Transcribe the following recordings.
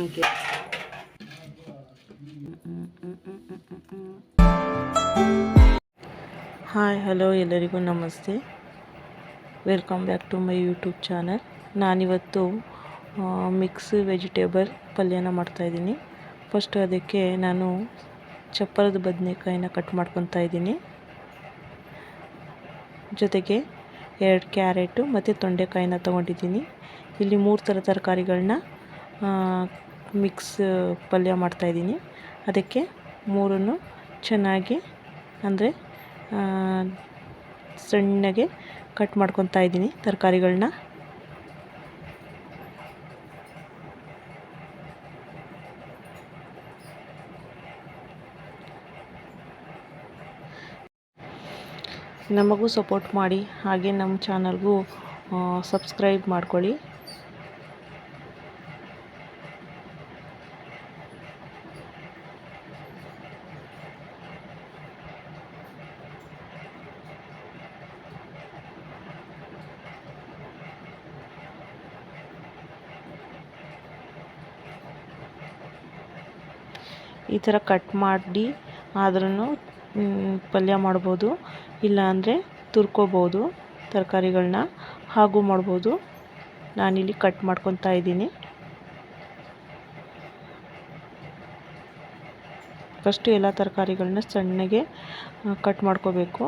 Okay. Hi hello ಎಲ್ಲರಿಗೂ ನಮಸ್ತೆ. Welcome back to my YouTube channel. ನಾನಿವತ್ತು ಮಿಕ್ಸ್ ವೆಜಿಟೇಬಲ್ ಪಲ್ಯನ ಮಾಡ್ತಾಯಿದ್ದೀನಿ. ಫಸ್ಟ್ ಅದಕ್ಕೆ ನಾನು ಚಪ್ಪರದ ಬದನೆಕಾಯಿನ ಕಟ್ ಮಾಡ್ಕೊತಾ ಇದ್ದೀನಿ. ಜೊತೆಗೆ 2 ಕ್ಯಾರೆಟು ಮತ್ತು ತೊಂಡೆಕಾಯಿನ ತೊಗೊಂಡಿದ್ದೀನಿ. ಇಲ್ಲಿ 3 ಥರ ತರಕಾರಿಗಳನ್ನ ಮಿಕ್ಸ್ ಪಲ್ಯ ಮಾಡ್ತಾಯಿದ್ದೀನಿ. ಅದಕ್ಕೆ ಮೂರನ್ನು ಚೆನ್ನಾಗಿ ಅಂದರೆ ಸಣ್ಣಗೆ ಕಟ್ ಮಾಡ್ಕೊತಾ ಇದ್ದೀನಿ ತರಕಾರಿಗಳನ್ನ. ನಮಗೂ ಸಪೋರ್ಟ್ ಮಾಡಿ, ಹಾಗೆ ನಮ್ಮ ಚಾನಲ್ಗೂ ಸಬ್ಸ್ಕ್ರೈಬ್ ಮಾಡ್ಕೊಳ್ಳಿ. ಈ ಥರ ಕಟ್ ಮಾಡಿ ಆದ್ರೂ ಪಲ್ಯ ಮಾಡ್ಬೋದು, ಇಲ್ಲ ಅಂದರೆ ತುರ್ಕೋಬೋದು ತರಕಾರಿಗಳನ್ನ, ಹಾಗೂ ಮಾಡ್ಬೋದು. ನಾನಿಲ್ಲಿ ಕಟ್ ಮಾಡ್ಕೊತಾ ಇದ್ದೀನಿ. ಫಸ್ಟು ಎಲ್ಲ ತರಕಾರಿಗಳನ್ನ ಸಣ್ಣಗೆ ಕಟ್ ಮಾಡ್ಕೋಬೇಕು.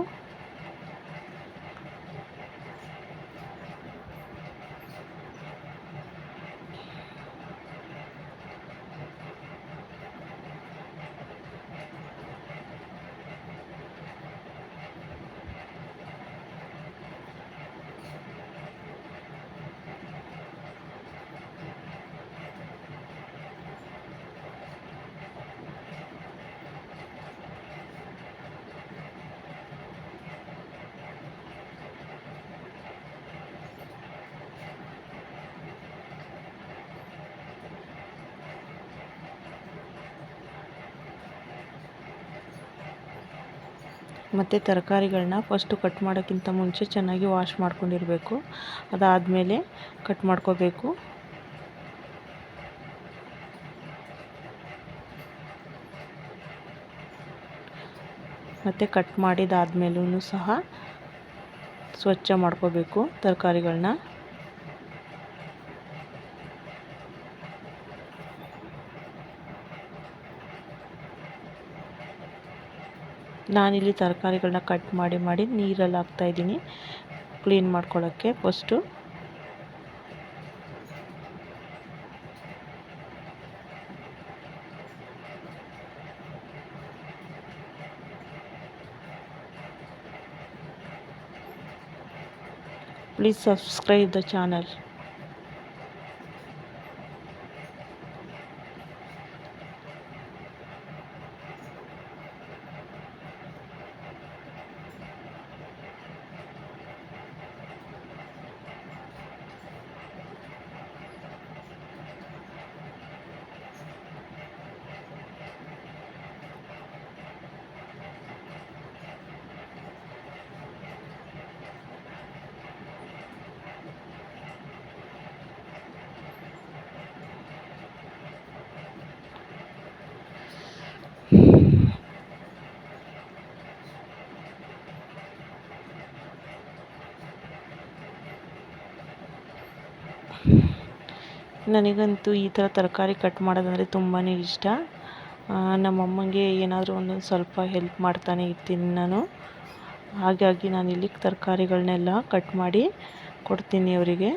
ಮತ್ತು ತರಕಾರಿಗಳನ್ನ ಫಸ್ಟು ಕಟ್ ಮಾಡೋಕ್ಕಿಂತ ಮುಂಚೆ ಚೆನ್ನಾಗಿ ವಾಶ್ ಮಾಡ್ಕೊಂಡಿರಬೇಕು. ಅದಾದಮೇಲೆ ಕಟ್ ಮಾಡ್ಕೋಬೇಕು. ಮತ್ತು ಕಟ್ ಮಾಡಿದಾದ್ಮೇಲೂ ಸಹ ಸ್ವಚ್ಛ ಮಾಡ್ಕೋಬೇಕು ತರಕಾರಿಗಳನ್ನ. ನಾನಿಲ್ಲಿ ತರಕಾರಿಗಳನ್ನ ಕಟ್ ಮಾಡಿ ನೀರಲ್ಲಿ ಹಾಕ್ತಾಯಿದ್ದೀನಿ ಕ್ಲೀನ್ ಮಾಡ್ಕೊಳ್ಳೋಕ್ಕೆ. First please subscribe the channel. ನನಗಂತೂ ಈ ಥರ ತರಕಾರಿ ಕಟ್ ಮಾಡೋದಂದರೆ ತುಂಬಾ ಇಷ್ಟ. ನಮ್ಮಮ್ಮಂಗೆ ಏನಾದರೂ ಒಂದೊಂದು ಸ್ವಲ್ಪ ಹೆಲ್ಪ್ ಮಾಡ್ತಾನೆ ಇರ್ತೀನಿ ನಾನು. ಹಾಗಾಗಿ ನಾನಿಲ್ಲಿ ತರಕಾರಿಗಳನ್ನೆಲ್ಲ ಕಟ್ ಮಾಡಿ ಕೊಡ್ತೀನಿ ಅವರಿಗೆ.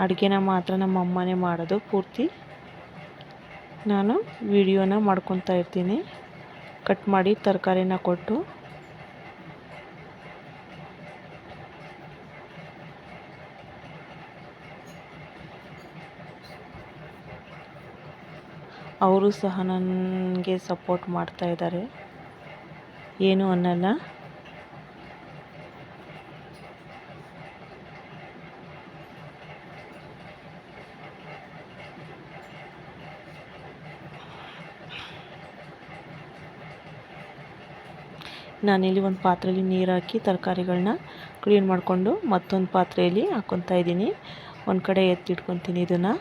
ಅಡುಗೆನ ಮಾತ್ರ ನಮ್ಮ ಅಮ್ಮನೇ ಮಾಡೋದು ಪೂರ್ತಿ. ನಾನು ವಿಡಿಯೋನ ಮಾಡ್ಕೊತಾ ಇರ್ತೀನಿ ಕಟ್ ಮಾಡಿ ತರಕಾರಿನ ಕೊಟ್ಟು. ಅವರು ಸಹ ನನಗೆ ಸಪೋರ್ಟ್ ಮಾಡ್ತಾ ಇದ್ದಾರೆ, ಏನೂ ಅನ್ನಲ್ಲ. ನಾನಿಲ್ಲಿ ಒಂದು ಪಾತ್ರೆಯಲ್ಲಿ ನೀರು ಹಾಕಿ ತರಕಾರಿಗಳನ್ನ ಕ್ಲೀನ್ ಮಾಡಿಕೊಂಡು ಮತ್ತೊಂದು ಪಾತ್ರೆಯಲ್ಲಿ ಹಾಕ್ಕೊತಾ ಇದ್ದೀನಿ. ಒಂದು ಕಡೆ ಎತ್ತಿಟ್ಕೊತೀನಿ ಇದನ್ನು.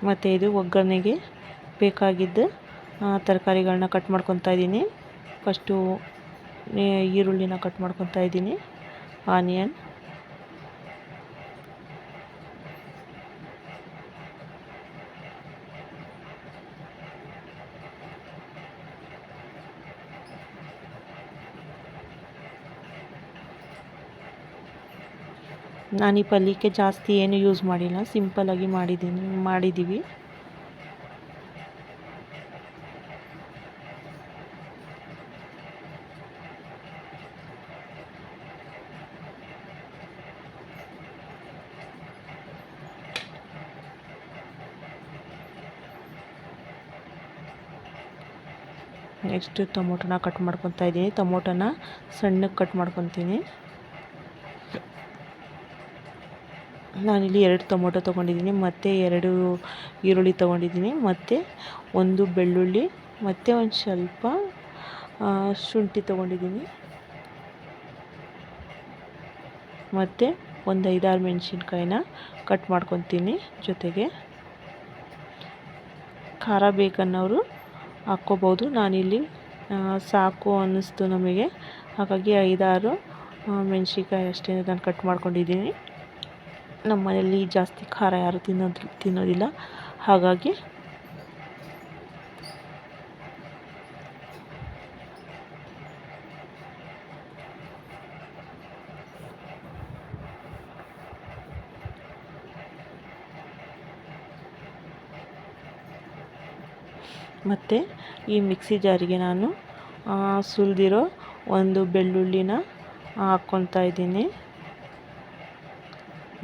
ಮತ್ತು ಇದು ಒಗ್ಗರಣೆಗೆ ಬೇಕಾಗಿದ್ದ ತರಕಾರಿಗಳನ್ನ ಕಟ್ ಮಾಡ್ಕೊತಾ ಇದ್ದೀನಿ. ಫಸ್ಟು ಈರುಳ್ಳಿನ ಕಟ್ ಮಾಡ್ಕೊತಾ ಇದ್ದೀನಿ, ಆನಿಯನ್, ನಾನು ಈ ಪಲ್ಯಕ್ಕೆ ಜಾಸ್ತಿ ಏನು ಯೂಸ್ ಮಾಡಿಲ್ಲ, ಸಿಂಪಲ್ಲಾಗಿ ಮಾಡಿದ್ದೀವಿ. ನೆಕ್ಸ್ಟ್ ಟೊಮೊಟೊನ ಕಟ್ ಮಾಡ್ಕೊತಾ ಇದ್ದೀನಿ. ಟೊಮೊಟೊನ ಸಣ್ಣಗೆ ಕಟ್ ಮಾಡ್ಕೊತೀನಿ. ನಾನಿಲ್ಲಿ 2 ಟೊಮೊಟೊ ತೊಗೊಂಡಿದ್ದೀನಿ, ಮತ್ತು 2 ಈರುಳ್ಳಿ ತೊಗೊಂಡಿದ್ದೀನಿ, ಮತ್ತು 1 ಬೆಳ್ಳುಳ್ಳಿ, ಮತ್ತು ಒಂದು ಸ್ವಲ್ಪ ಶುಂಠಿ ತೊಗೊಂಡಿದ್ದೀನಿ, ಮತ್ತು ಒಂದು 5-6 ಮೆಣಸಿನ್ಕಾಯಿನ ಕಟ್ ಮಾಡ್ಕೊತೀನಿ. ಜೊತೆಗೆ ಖಾರ ಬೇಕನ್ನೋರು ಹಾಕ್ಕೋಬೋದು. ನಾನಿಲ್ಲಿ ಸಾಕು ಅನ್ನಿಸ್ತು ನಮಗೆ, ಹಾಗಾಗಿ 5-6 ಮೆಣಸಿನ್ಕಾಯಿ ಅಷ್ಟೇ ನಾನು ಕಟ್ ಮಾಡ್ಕೊಂಡಿದ್ದೀನಿ. ನಮ್ಮ ಮನೆಯಲ್ಲಿ ಜಾಸ್ತಿ ಖಾರ ಯಾರು ತಿನ್ನೋದಿಲ್ಲ, ಹಾಗಾಗಿ ಮತ್ತು ಈ ಮಿಕ್ಸಿ ಜಾರಿಗೆ ನಾನು ಸುಲಿದಿರೋ ಒಂದು ಬೆಳ್ಳುಳ್ಳಿನ ಹಾಕ್ಕೊತಾ ಇದ್ದೀನಿ,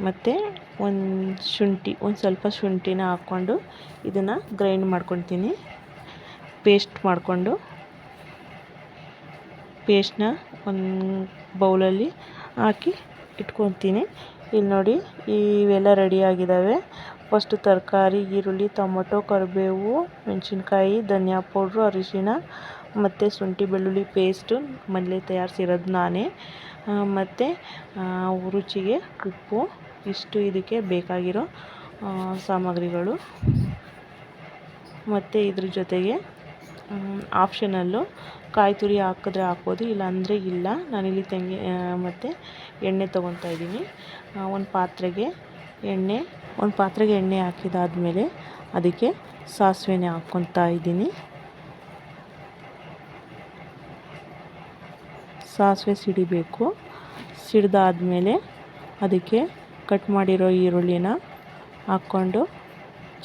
ಮತ್ತು ಒಂದು ಸ್ವಲ್ಪ ಶುಂಠಿನ ಹಾಕ್ಕೊಂಡು ಇದನ್ನು ಗ್ರೈಂಡ್ ಮಾಡ್ಕೊತೀನಿ. ಪೇಸ್ಟ್ನ ಒಂದು ಬೌಲಲ್ಲಿ ಹಾಕಿ ಇಟ್ಕೊತೀನಿ. ಇಲ್ಲಿ ನೋಡಿ, ಇವೆಲ್ಲ ರೆಡಿಯಾಗಿದ್ದಾವೆ. ಫಸ್ಟು ತರಕಾರಿ, ಈರುಳ್ಳಿ, ಟೊಮೊಟೊ, ಕರಿಬೇವು, ಮೆಣಸಿನ್ಕಾಯಿ, ಧನಿಯಾ ಪೌಡ್ರು, ಅರಿಶಿಣ, ಮತ್ತು ಶುಂಠಿ ಬೆಳ್ಳುಳ್ಳಿ ಪೇಸ್ಟು ಮನೇಲೆ ತಯಾರಿಸಿರೋದು ನಾನೇ, ಮತ್ತು ರುಚಿಗೆ ಉಪ್ಪು. ಇಷ್ಟು ಇದಕ್ಕೆ ಬೇಕಾಗಿರೋ ಸಾಮಗ್ರಿಗಳು. ಮತ್ತು ಇದ್ರ ಜೊತೆಗೆ ಆಪ್ಷನಲ್ಲು ಕಾಯಿ ತುರಿ ಹಾಕಿದ್ರೆ ಹಾಕ್ಬೋದು, ಇಲ್ಲಾಂದರೆ ಇಲ್ಲ. ನಾನಿಲ್ಲಿ ಮತ್ತು ಎಣ್ಣೆ ತೊಗೊತಾ ಇದ್ದೀನಿ. ಒಂದು ಪಾತ್ರೆಗೆ ಎಣ್ಣೆ ಹಾಕಿದಾದ್ಮೇಲೆ ಅದಕ್ಕೆ ಸಾಸಿವೆನ ಹಾಕ್ಕೊತಾ ಇದ್ದೀನಿ. ಸಾಸಿವೆ ಸಿಡಿಬೇಕು. ಸಿಡಿದಾದ್ಮೇಲೆ ಅದಕ್ಕೆ ಕಟ್ ಮಾಡಿರೋ ಈರುಳ್ಳಿನ ಹಾಕ್ಕೊಂಡು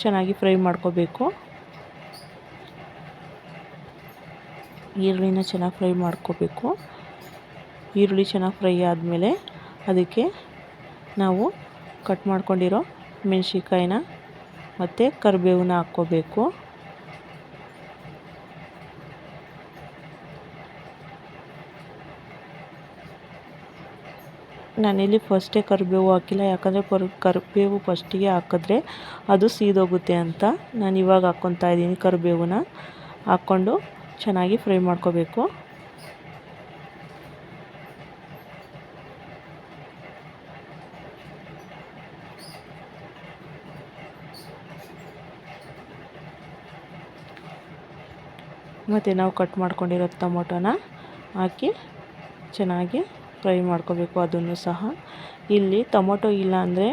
ಚೆನ್ನಾಗಿ ಫ್ರೈ ಮಾಡ್ಕೋಬೇಕು. ಈರುಳ್ಳಿ ಚೆನ್ನಾಗಿ ಫ್ರೈ ಆದಮೇಲೆ ಅದಕ್ಕೆ ನಾವು ಕಟ್ ಮಾಡ್ಕೊಂಡಿರೋ ಮೆಣಸಿನ್ಕಾಯಿನ ಮತ್ತು ಕರಿಬೇವನ್ನ ಹಾಕ್ಕೋಬೇಕು. ನಾನಿಲ್ಲಿ ಫಸ್ಟೇ ಕರಿಬೇವು ಹಾಕಿಲ್ಲ, ಯಾಕಂದರೆ ಕರಿಬೇವು ಫಸ್ಟಿಗೆ ಹಾಕಿದ್ರೆ ಅದು ಸೀದೋಗುತ್ತೆ ಅಂತ. ನಾನು ಇವಾಗ ಹಾಕ್ಕೊತಾ ಇದ್ದೀನಿ. ಕರಿಬೇವನ್ನ ಹಾಕ್ಕೊಂಡು ಚೆನ್ನಾಗಿ ಫ್ರೈ ಮಾಡ್ಕೋಬೇಕು. ಮತ್ತು ನಾವು ಕಟ್ ಮಾಡ್ಕೊಂಡಿರೋ ಟೊಮೊಟೊನ ಹಾಕಿ ಚೆನ್ನಾಗಿ ಫ್ರೈ ಮಾಡ್ಕೋಬೇಕು. ಅದನ್ನು ಸಹ ಇಲ್ಲಿ ಟೊಮೊಟೊ ಇಲ್ಲ ಅಂದರೆ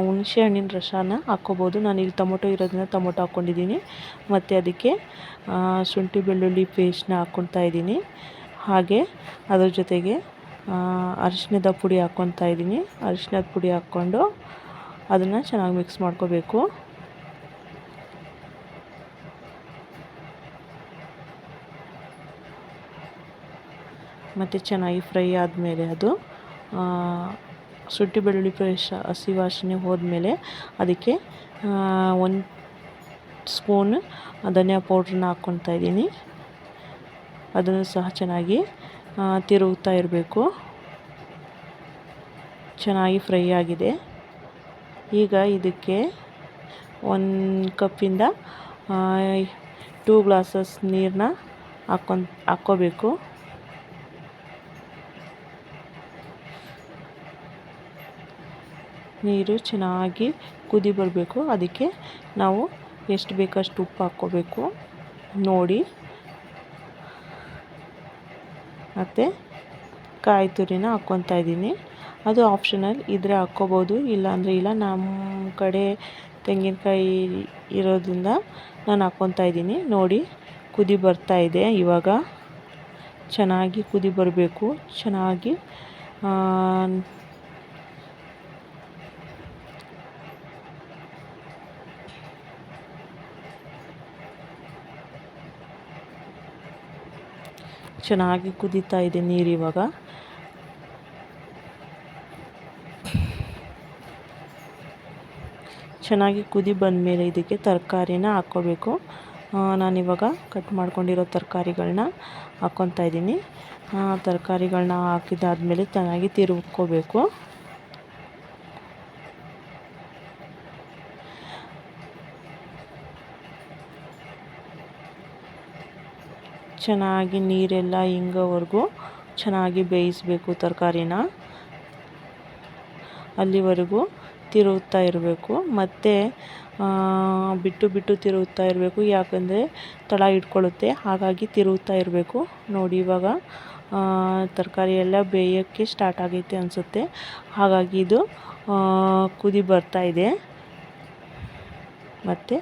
ಹುಣಸೆ ಹಣ್ಣಿನ ರಸನ ಹಾಕ್ಕೋಬೋದು. ನಾನಿಲ್ಲಿ ಟೊಮೊಟೊ ಇರೋದನ್ನ ಟೊಮೊಟೊ ಹಾಕ್ಕೊಂಡಿದ್ದೀನಿ, ಮತ್ತು ಅದಕ್ಕೆ ಶುಂಠಿ ಬೆಳ್ಳುಳ್ಳಿ ಪೇಸ್ಟ್ನ ಹಾಕ್ಕೊತಾ ಇದ್ದೀನಿ. ಹಾಗೆ ಅದ್ರ ಜೊತೆಗೆ ಅರಿಶಿಣದ ಪುಡಿ ಹಾಕ್ಕೊತಾ ಇದ್ದೀನಿ. ಅರಿಶಿಣದ ಪುಡಿ ಹಾಕ್ಕೊಂಡು ಅದನ್ನು ಚೆನ್ನಾಗಿ ಮಿಕ್ಸ್ ಮಾಡ್ಕೋಬೇಕು. ಮತ್ತು ಚೆನ್ನಾಗಿ ಫ್ರೈ ಆದಮೇಲೆ ಅದು ಶುಂಠಿ ಬೆಳ್ಳುಳ್ಳಿ ಪೇಸ್ಟ್ ಹಸಿ ವಾಸನೆ ಹೋದ್ಮೇಲೆ ಅದಕ್ಕೆ 1 ಸ್ಪೂನ್ ಧನಿಯಾ ಪೌಡ್ರನ್ನ ಹಾಕ್ಕೊತಾ ಇದ್ದೀನಿ. ಅದನ್ನು ಸಹ ಚೆನ್ನಾಗಿ ತಿರುಗ್ತಾ ಇರಬೇಕು. ಚೆನ್ನಾಗಿ ಫ್ರೈ ಆಗಿದೆ. ಈಗ ಇದಕ್ಕೆ 1 ಕಪ್ಪಿಂದ 2 ಗ್ಲಾಸಸ್ ನೀರನ್ನ ಹಾಕ್ಕೋಬೇಕು. ನೀರು ಚೆನ್ನಾಗಿ ಕುದಿ ಬರಬೇಕು. ಅದಕ್ಕೆ ನಾವು ಎಷ್ಟು ಬೇಕಷ್ಟು ಉಪ್ಪು ಹಾಕ್ಕೋಬೇಕು ನೋಡಿ. ಮತ್ತು ಕಾಯಿ ತುರಿನ ಹಾಕ್ಕೊತಾ ಇದ್ದೀನಿ. ಅದು ಆಪ್ಷನಲ್ ಇದ್ದರೆ ಹಾಕ್ಕೋಬೋದು, ಇಲ್ಲಾಂದರೆ ಇಲ್ಲ. ನಮ್ಮ ಕಡೆ ತೆಂಗಿನಕಾಯಿ ಇರೋದ್ರಿಂದ ನಾನು ಹಾಕ್ಕೊತಾ ಇದ್ದೀನಿ. ನೋಡಿ ಕುದಿ ಬರ್ತಾ ಇದೆ. ಇವಾಗ ಚೆನ್ನಾಗಿ ಕುದಿ ಬರಬೇಕು. ಚೆನ್ನಾಗಿ ಚೆನ್ನಾಗಿ ಕುದೀತಾ ಇದೆ ನೀರು. ಇವಾಗ ಚೆನ್ನಾಗಿ ಕುದಿ ಬಂದಮೇಲೆ ಇದಕ್ಕೆ ತರಕಾರಿನ ಹಾಕ್ಕೋಬೇಕು. ನಾನಿವಾಗ ಕಟ್ ಮಾಡ್ಕೊಂಡಿರೋ ತರಕಾರಿಗಳನ್ನ ಹಾಕ್ಕೊತಾ ಇದ್ದೀನಿ. ತರಕಾರಿಗಳನ್ನ ಹಾಕಿದಾದ್ಮೇಲೆ ಚೆನ್ನಾಗಿ ತಿರುಗ್ಕೋಬೇಕು. ಚೆನ್ನಾಗಿ ನೀರೆಲ್ಲ ಇಂಗೋವರೆಗೂ ಚೆನ್ನಾಗಿ ಬೇಯಿಸಬೇಕು ತರಕಾರಿನ. ಅಲ್ಲಿವರೆಗೂ ತಿರುಗ್ತಾ ಇರಬೇಕು. ಮತ್ತು ಬಿಟ್ಟು ಬಿಟ್ಟು ತಿರುಗ್ತಾ ಇರಬೇಕು, ಯಾಕಂದರೆ ತಳ ಇಟ್ಕೊಳ್ಳುತ್ತೆ. ಹಾಗಾಗಿ ತಿರುಗ್ತಾ ಇರಬೇಕು. ನೋಡಿ ಇವಾಗ ತರಕಾರಿ ಎಲ್ಲ ಬೇಯೋಕ್ಕೆ ಸ್ಟಾರ್ಟ್ ಆಗೈತೆ ಅನಿಸುತ್ತೆ. ಹಾಗಾಗಿ ಇದು ಕುದಿ ಬರ್ತಾ ಇದೆ. ಮತ್ತು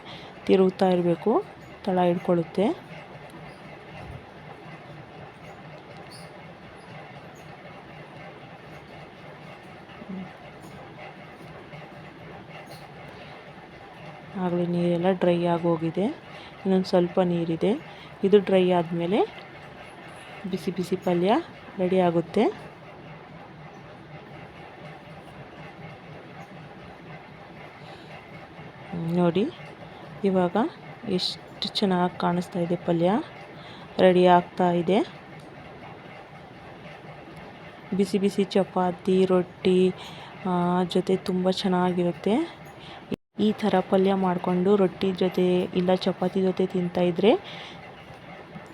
ತಿರುಗ್ತಾ ಇರಬೇಕು, ತಳ ಇಟ್ಕೊಳ್ಳುತ್ತೆ. ಆಗಲೇ ನೀರೆಲ್ಲ ಡ್ರೈ ಆಗೋಗಿದೆ. ಇನ್ನೊಂದು ಸ್ವಲ್ಪ ನೀರಿದೆ. ಇದು ಡ್ರೈ ಆದಮೇಲೆ ಬಿಸಿ ಬಿಸಿ ಪಲ್ಯ ರೆಡಿ ಆಗುತ್ತೆ. ನೋಡಿ ಇವಾಗ ಎಷ್ಟು ಚೆನ್ನಾಗಿ ಕಾಣಿಸ್ತಾ ಇದೆ. ಪಲ್ಯ ರೆಡಿ ಆಗ್ತಾ ಇದೆ. ಬಿಸಿ ಬಿಸಿ ಚಪಾತಿ ರೊಟ್ಟಿ ಜೊತೆ ತುಂಬ ಚೆನ್ನಾಗಿರುತ್ತೆ. ಈ ಥರ ಪಲ್ಯ ಮಾಡಿಕೊಂಡು ರೊಟ್ಟಿ ಜೊತೆ ಇಲ್ಲ ಚಪಾತಿ ಜೊತೆ ತಿಂತಾಯಿದ್ರೆ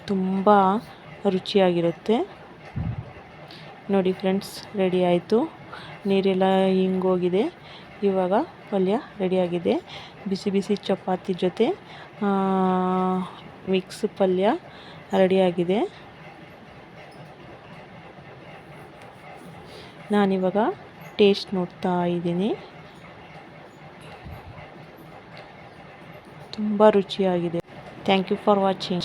ತುಂಬ ರುಚಿಯಾಗಿರುತ್ತೆ. ನೋಡಿ ಫ್ರೆಂಡ್ಸ್, ರೆಡಿ ಆಯಿತು. ನೀರೆಲ್ಲ ಹಿಂಗೋಗಿದೆ. ಇವಾಗ ಪಲ್ಯ ರೆಡಿಯಾಗಿದೆ. ಬಿಸಿ ಬಿಸಿ ಚಪಾತಿ ಜೊತೆ ಮಿಕ್ಸ್ ಪಲ್ಯ ರೆಡಿಯಾಗಿದೆ. ನಾನಿವಾಗ ಟೇಸ್ಟ್ ನೋಡ್ತಾ ಇದ್ದೀನಿ. ತುಂಬ ರುಚಿಯಾಗಿದೆ. Thank you for watching.